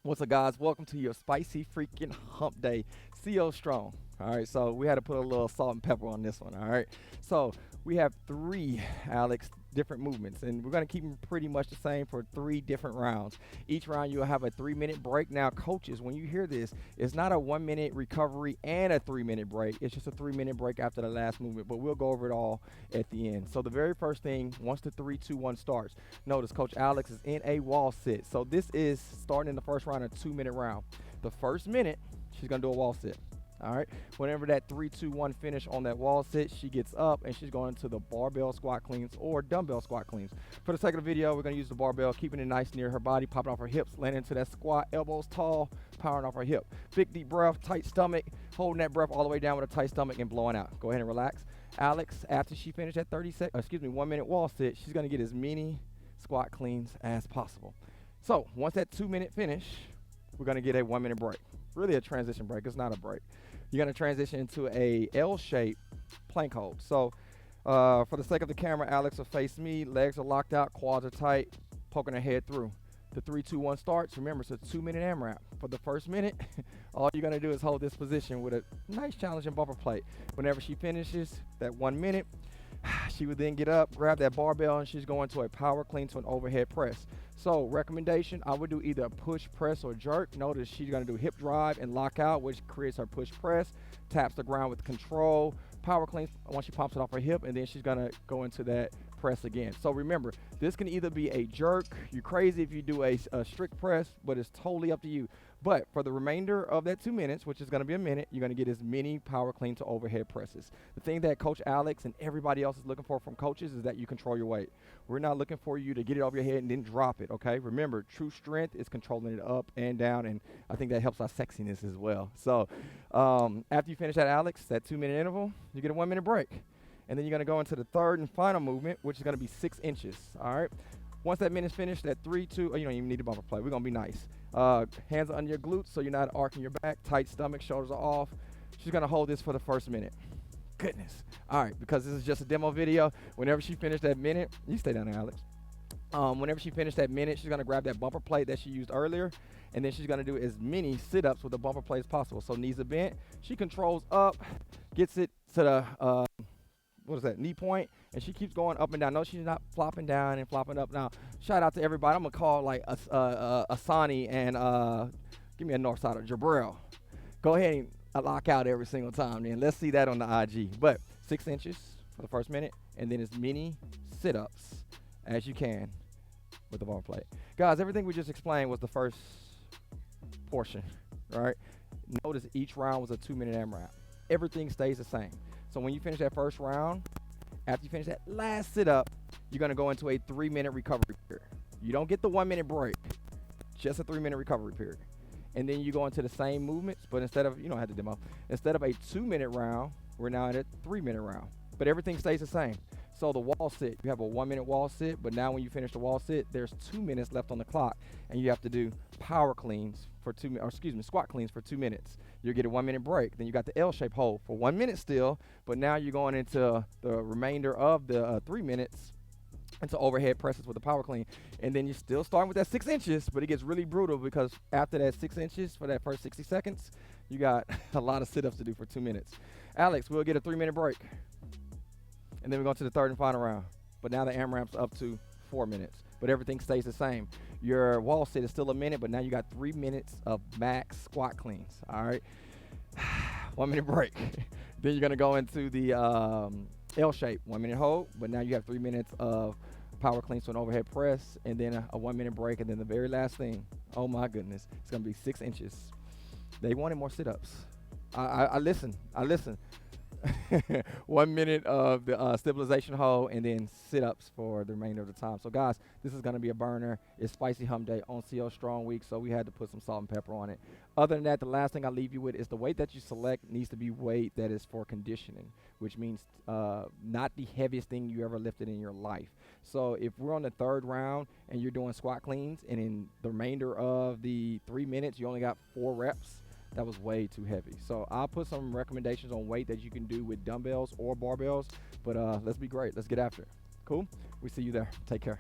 What's up, guys? Welcome to your spicy freaking hump day. CO Strong. All right, so we had to put a little salt and pepper on this one. All right, so we have three, Alex, different movements, and we're gonna keep them pretty much the same for three different rounds. Each round you'll have a 3 minute break. Now, coaches, when you hear this, it's not a 1 minute recovery and a 3 minute break. It's just a 3 minute break after the last movement, but we'll go over it all at the end. So the very first thing, once the 3, 2, 1 starts, notice Coach Alex is in a wall sit. So this is starting in the first round, a 2 minute round. The first minute, she's gonna do a wall sit. All right. Whenever that 3, 2, 1 finish on that wall sit, she gets up and she's going to the barbell squat cleans or dumbbell squat cleans. For the sake of the video, we're going to use the barbell, keeping it nice near her body, popping off her hips, landing into that squat, elbows tall, powering off her hip. Big deep breath, tight stomach, holding that breath all the way down with a tight stomach and blowing out. Go ahead and relax. Alex, after she finished that 1 minute wall sit, she's going to get as many squat cleans as possible. So once that 2 minute finish, we're going to get a 1 minute break. Really a transition break. It's not a break. You're going to transition into a L-shaped plank hold. So for the sake of the camera, Alex will face me. Legs are locked out, quads are tight, poking her head through. The 3, 2, 1 starts. Remember, it's a 2 minute AMRAP. For the first minute, all you're going to do is hold this position with a nice challenging bumper plate. Whenever she finishes that 1 minute, she would then get up, grab that barbell, and she's going to a power clean to an overhead press. So recommendation, I would do either a push, press, or jerk. Notice she's going to do hip drive and lock out, which creates her push press, taps the ground with control, power cleans once she pops it off her hip, and then she's going to go into that press again. So remember, this can either be a jerk. You're crazy if you do a strict press, but it's totally up to you. But for the remainder of that 2 minutes, which is going to be a minute, you're going to get as many power clean to overhead presses. The thing that Coach Alex and everybody else is looking for from coaches is that you control your weight. We're not looking for you to get it off your head and then drop it, okay? Remember, true strength is controlling it up and down, and I think that helps our sexiness as well. So after you finish that, Alex, that 2 minute interval, you get a 1 minute break. And then you're going to go into the third and final movement, which is going to be 6 inches, all right? Once that minute's finished, that 3, 2, you don't even need a bumper plate. We're going to be nice. Hands are under your glutes so you're not arcing your back. Tight stomach, shoulders are off. She's going to hold this for the first minute. Goodness. All right, because this is just a demo video. Whenever she finished that minute, you stay down there, Alex. Whenever she finished that minute, she's going to grab that bumper plate that she used earlier, and then she's going to do as many sit-ups with the bumper plate as possible. So knees are bent. She controls up, gets it to the knee point, and she keeps going up and down. No, she's not flopping down and flopping up. Now, shout out to everybody. I'm gonna call like Asani and give me a north side of Jabril. Go ahead and lock out every single time. Then let's see that on the IG. But 6 inches for the first minute, and then as many sit-ups as you can with the ball plate. Guys, everything we just explained was the first portion, right? Notice each round was a 2 minute AMRAP. Everything stays the same. So when you finish that first round, after you finish that last sit-up, you're going to go into a 3 minute recovery period. You don't get the 1 minute break, just a 3 minute recovery period. And then you go into the same movements, but instead of, you don't have to demo, instead of a 2 minute round, we're now at a 3 minute round. But everything stays the same. So the wall sit, you have a 1 minute wall sit, but now when you finish the wall sit, there's 2 minutes left on the clock, and you have to do power cleans for squat cleans for 2 minutes. You'll get a 1 minute break. Then you got the L-shaped hold for 1 minute still, but now you're going into the remainder of the 3 minutes into overhead presses with the power clean. And then you're still starting with that 6 inches, but it gets really brutal because after that 6 inches for that first 60 seconds, you got a lot of sit-ups to do for 2 minutes. Alex, we'll get a 3 minute break. And then we go to the third and final round. But now the AMRAP's up to 4 minutes. But everything stays the same. Your wall sit is still a minute, but now you got 3 minutes of max squat cleans. All right. 1 minute break. Then you're going to go into the L shape, 1 minute hold. But now you have 3 minutes of power cleans to an overhead press, and then a 1 minute break. And then the very last thing, oh my goodness, it's going to be 6 inches. They wanted more sit ups. I listen. 1 minute of the stabilization hold, and then sit-ups for the remainder of the time. So, guys, this is going to be a burner. It's Spicy Hump Day on CO Strong Week, so we had to put some salt and pepper on it. Other than that, the last thing I leave you with is the weight that you select needs to be weight that is for conditioning, which means not the heaviest thing you ever lifted in your life. So if we're on the third round and you're doing squat cleans, and in the remainder of the 3 minutes you only got 4 reps, that was way too heavy. So I'll put some recommendations on weight that you can do with dumbbells or barbells, but let's be great. Let's get after it. Cool? We see you there. Take care.